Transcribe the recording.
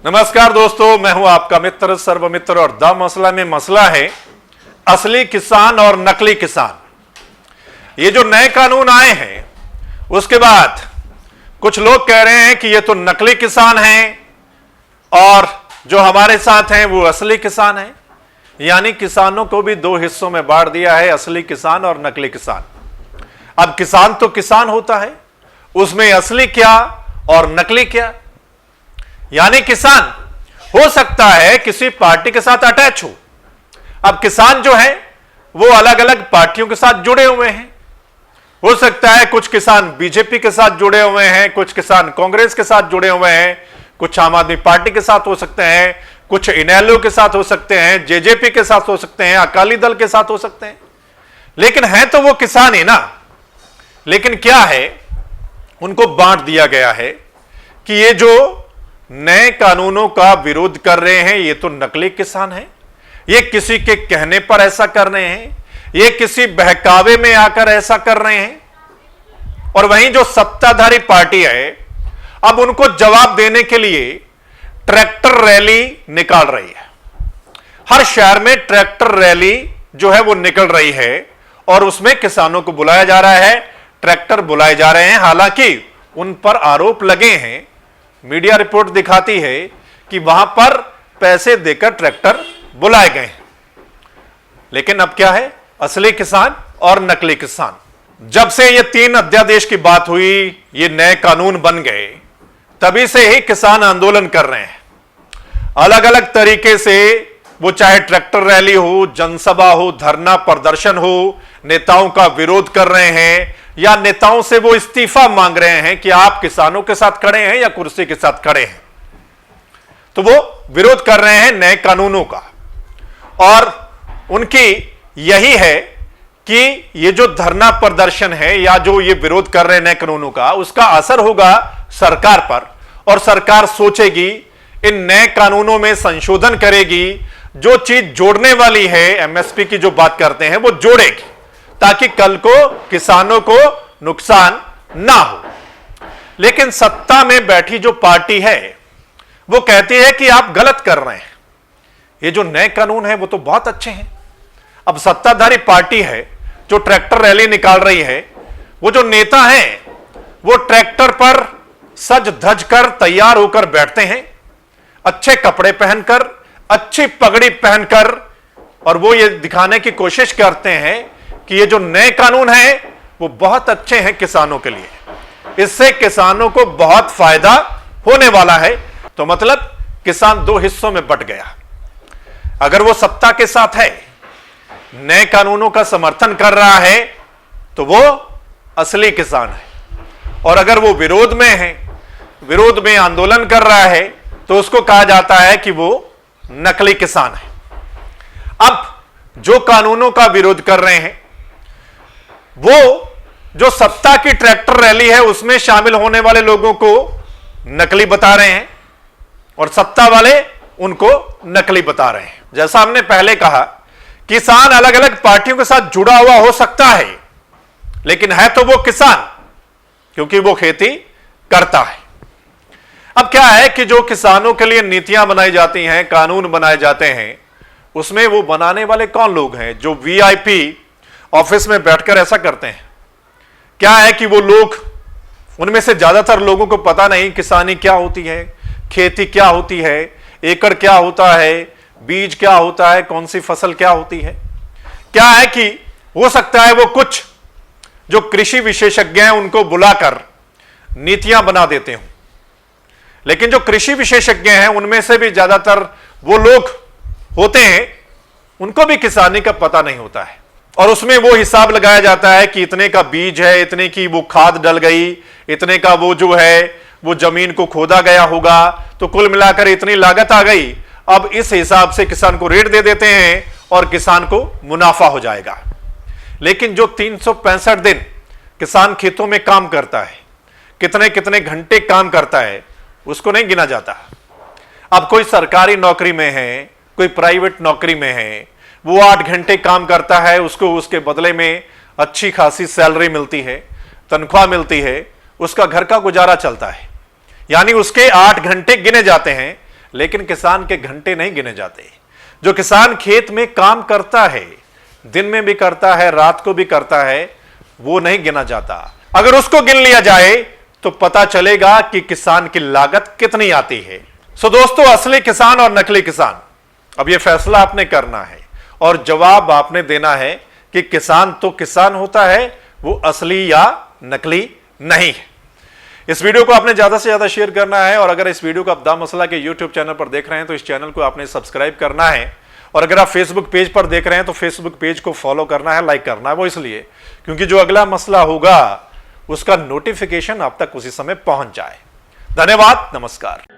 नमस्कार दोस्तों, मैं हूं आपका मित्र सर्वमित्र और द मसला में मसला है असली किसान और नकली किसान। ये जो नए कानून आए हैं उसके बाद कुछ लोग कह रहे हैं कि ये तो नकली किसान हैं और जो हमारे साथ हैं वो असली किसान हैं। यानी किसानों को भी दो हिस्सों में बांट दिया है, असली किसान और नकली किसान। अब किसान तो किसान होता है, उसमें असली क्या और नकली क्या। यानी किसान हो सकता है किसी पार्टी के साथ अटैच हो। अब किसान जो है वो अलग अलग पार्टियों के साथ जुड़े हुए हैं। हो सकता है कुछ किसान बीजेपी के साथ जुड़े हुए हैं, कुछ किसान कांग्रेस के साथ जुड़े हुए हैं, कुछ आम आदमी पार्टी के साथ हो सकते हैं, कुछ इनेलो के साथ हो सकते हैं, जेजेपी के साथ हो सकते हैं, अकाली दल के साथ हो सकते हैं। लेकिन है तो वो किसान ही ना। लेकिन क्या है, उनको बांट दिया गया है कि ये जो नए कानूनों का विरोध कर रहे हैं ये तो नकली किसान हैं, ये किसी के कहने पर ऐसा कर रहे हैं, ये किसी बहकावे में आकर ऐसा कर रहे हैं। और वहीं जो सत्ताधारी पार्टी है अब उनको जवाब देने के लिए ट्रैक्टर रैली निकाल रही है। हर शहर में ट्रैक्टर रैली जो है वो निकल रही है और उसमें किसानों को बुलाया जा रहा है, ट्रैक्टर बुलाए जा रहे हैं। हालांकि उन पर आरोप लगे हैं, मीडिया रिपोर्ट दिखाती है कि वहां पर पैसे देकर ट्रैक्टर बुलाए गए हैं। लेकिन अब क्या है, असली किसान और नकली किसान। जब से ये 3 अध्यादेश की बात हुई, ये नए कानून बन गए, तभी से ही किसान आंदोलन कर रहे हैं अलग अलग तरीके से। वो चाहे ट्रैक्टर रैली हो, जनसभा हो, धरना प्रदर्शन हो, नेताओं का विरोध कर रहे हैं या नेताओं से वो इस्तीफा मांग रहे हैं कि आप किसानों के साथ खड़े हैं या कुर्सी के साथ खड़े हैं। तो वो विरोध कर रहे हैं नए कानूनों का। और उनकी यही है कि ये जो धरना प्रदर्शन है या जो ये विरोध कर रहे हैं नए कानूनों का, उसका असर होगा सरकार पर और सरकार सोचेगी, इन नए कानूनों में संशोधन करेगी, जो चीज जोड़ने वाली है, एमएसपी की जो बात करते हैं वो जोड़ेगी, ताकि कल को किसानों को नुकसान ना हो। लेकिन सत्ता में बैठी जो पार्टी है वो कहती है कि आप गलत कर रहे हैं, ये जो नए कानून है वो तो बहुत अच्छे हैं। अब सत्ताधारी पार्टी है जो ट्रैक्टर रैली निकाल रही है, वो जो नेता हैं वो ट्रैक्टर पर सज धज कर तैयार होकर बैठते हैं, अच्छे कपड़े पहनकर, अच्छी पगड़ी पहनकर, और वो ये दिखाने की कोशिश करते हैं कि ये जो नए कानून हैं वो बहुत अच्छे हैं किसानों के लिए, इससे किसानों को बहुत फायदा होने वाला है। तो मतलब किसान दो हिस्सों में बंट गया। अगर वो सत्ता के साथ है, नए कानूनों का समर्थन कर रहा है, तो वो असली किसान है। और अगर वो विरोध में है, विरोध में आंदोलन कर रहा है, तो उसको कहा जाता है कि वो नकली किसान है। अब जो कानूनों का विरोध कर रहे हैं वो जो सत्ता की ट्रैक्टर रैली है उसमें शामिल होने वाले लोगों को नकली बता रहे हैं और सत्ता वाले उनको नकली बता रहे हैं। जैसा हमने पहले कहा, किसान अलग अलग पार्टियों के साथ जुड़ा हुआ हो सकता है, लेकिन है तो वो किसान, क्योंकि वो खेती करता है। अब क्या है कि जो किसानों के लिए नीतियां बनाई जाती हैं, कानून बनाए जाते हैं, उसमें वो बनाने वाले कौन लोग हैं जो वीआईपी ऑफिस में बैठकर ऐसा करते हैं। क्या है कि वो लोग, उनमें से ज्यादातर लोगों को पता नहीं किसानी क्या होती है, खेती क्या होती है, एकड़ क्या होता है, बीज क्या होता है, कौन सी फसल क्या होती है। क्या है कि हो सकता है वो कुछ जो कृषि विशेषज्ञ हैं उनको बुलाकर नीतियां बना देते हो, लेकिन जो कृषि विशेषज्ञ हैं उनमें से भी ज्यादातर वो लोग होते हैं, उनको भी किसानी का पता नहीं होता है। और उसमें वो हिसाब लगाया जाता है कि इतने का बीज है, इतने की वो खाद डल गई, इतने का वो जो है वो जमीन को खोदा गया होगा, तो कुल मिलाकर इतनी लागत आ गई। अब इस हिसाब से किसान को रेट दे देते हैं और किसान को मुनाफा हो जाएगा। लेकिन जो 365 दिन किसान खेतों में काम करता है, कितने कितने घंटे काम करता है, उसको नहीं गिना जाता। अब कोई सरकारी नौकरी में है, कोई प्राइवेट नौकरी में है, वो 8 घंटे काम करता है, उसको उसके बदले में अच्छी खासी सैलरी मिलती है, तनख्वाह मिलती है, उसका घर का गुजारा चलता है। यानी उसके 8 घंटे गिने जाते हैं, लेकिन किसान के घंटे नहीं गिने जाते। जो किसान खेत में काम करता है, दिन में भी करता है, रात को भी करता है, वो नहीं गिना जाता। अगर उसको गिन लिया जाए तो पता चलेगा कि किसान की लागत कितनी आती है। सो दोस्तों, असली किसान और नकली किसान, अब यह फैसला आपने करना है और जवाब आपने देना है कि किसान तो किसान होता है, वो असली या नकली नहीं है। इस वीडियो को आपने ज्यादा से ज्यादा शेयर करना है और अगर इस वीडियो को आप द मसला के यूट्यूब चैनल पर देख रहे हैं तो इस चैनल को आपने सब्सक्राइब करना है और अगर आप फेसबुक पेज पर देख रहे हैं तो फेसबुक पेज को फॉलो करना है, लाइक करना है। वो इसलिए क्योंकि जो अगला मसला होगा उसका नोटिफिकेशन आप तक उसी समय पहुंच जाए। धन्यवाद, नमस्कार।